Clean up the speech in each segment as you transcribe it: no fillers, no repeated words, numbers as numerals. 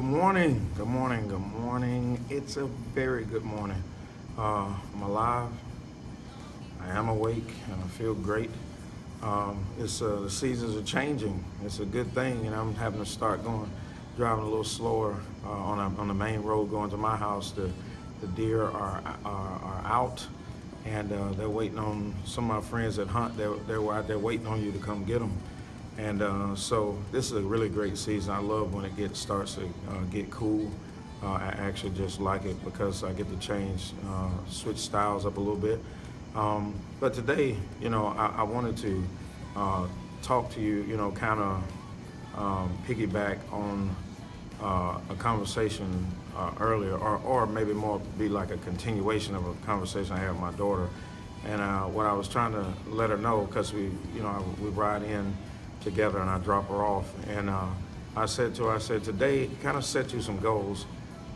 Good morning, good morning, good morning. It's a very good morning. I'm alive, I am awake, and I feel great. The seasons are changing. It's a good thing, and I'm having to start driving a little slower on the main road going to my house. The deer are out, and they're waiting on some of my friends that hunt. They're out there waiting on you to come get them. And so this is a really great season. I love when it starts to get cool. I actually just like it because I get to switch styles up a little bit. But today, I wanted to talk to you, kind of piggyback on a conversation earlier, or maybe more be like a continuation of a conversation I had with my daughter. And what I was trying to let her know, because we ride in together and I drop her off. And I said to her, today, kind of set you some goals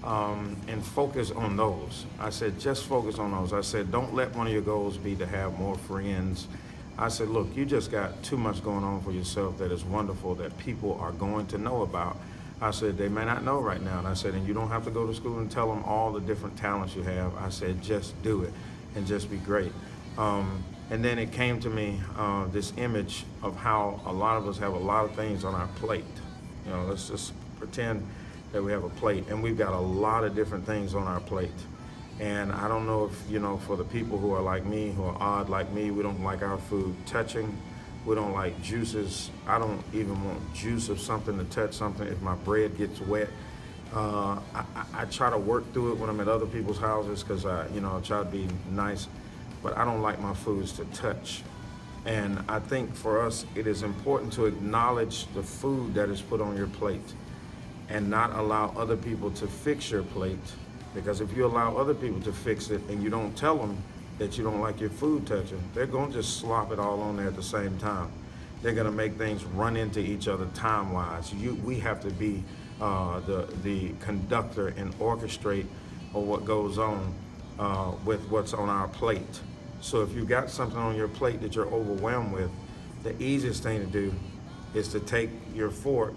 and focus on those. I said, just focus on those. I said, don't let one of your goals be to have more friends. I said, look, you just got too much going on for yourself that is wonderful that people are going to know about. I said, they may not know right now. And I said, and you don't have to go to school and tell them all the different talents you have. I said, just do it and just be great. And then it came to me, this image of how a lot of us have a lot of things on our plate. Let's just pretend that we have a plate, and we've got a lot of different things on our plate. And I don't know if, for the people who are like me, who are odd like me, we don't like our food touching. We don't like juices. I don't even want juice of something to touch something if my bread gets wet. I try to work through it when I'm at other people's houses because I try to be nice. But I don't like my foods to touch. And I think for us, it is important to acknowledge the food that is put on your plate and not allow other people to fix your plate. Because if you allow other people to fix it and you don't tell them that you don't like your food touching, they're going to just slop it all on there at the same time. They're going to make things run into each other time-wise. We have to be the conductor and orchestrate of what goes on with what's on our plate. So if you've got something on your plate that you're overwhelmed with, the easiest thing to do is to take your fork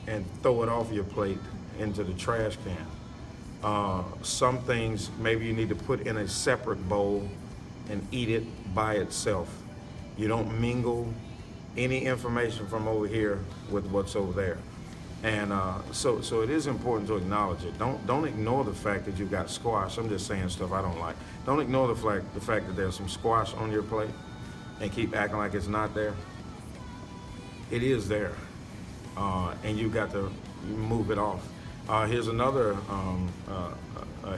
and throw it off your plate into the trash can. Some things maybe you need to put in a separate bowl and eat it by itself. You don't mingle any information from over here with what's over there. And so it is important to acknowledge it. Don't ignore the fact that you've got squash. I'm just saying stuff I don't like. Don't ignore the fact that there's some squash on your plate and keep acting like it's not there. It is there, and you've got to move it off. Here's another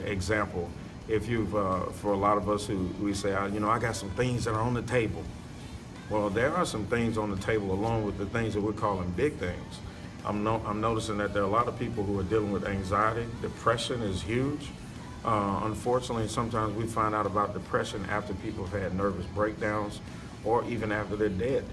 example. If for a lot of us who we say, I got some things that are on the table. Well, there are some things on the table along with the things that we're calling big things. I'm noticing that there are a lot of people who are dealing with anxiety. Depression is huge. Unfortunately, sometimes we find out about depression after people have had nervous breakdowns or even after they're dead,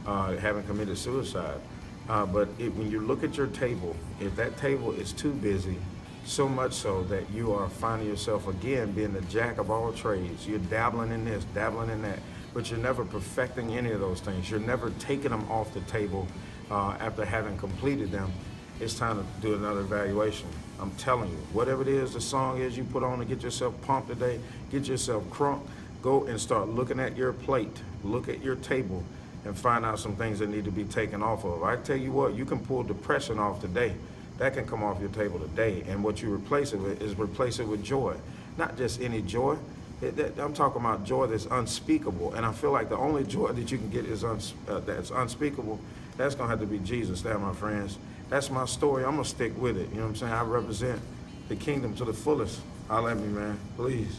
having committed suicide. But when you look at your table, if that table is too busy, so much so that you are finding yourself again being the jack of all trades, you're dabbling in this, dabbling in that, but you're never perfecting any of those things. You're never taking them off the table after having completed them. It's time to do another evaluation. I'm telling you, whatever it is, the song is you put on to get yourself pumped today, get yourself crunk, go and start looking at your plate, look at your table, and find out some things that need to be taken off of. I tell you what, you can pull depression off today. That can come off your table today. And what you replace it with is replace it with joy. Not just any joy. I'm talking about joy that's unspeakable. And I feel like the only joy that you can get is that's unspeakable. That's going to have to be Jesus there, my friends. That's my story. I'm going to stick with it. You know what I'm saying? I represent the kingdom to the fullest. Holler at me, man. Please.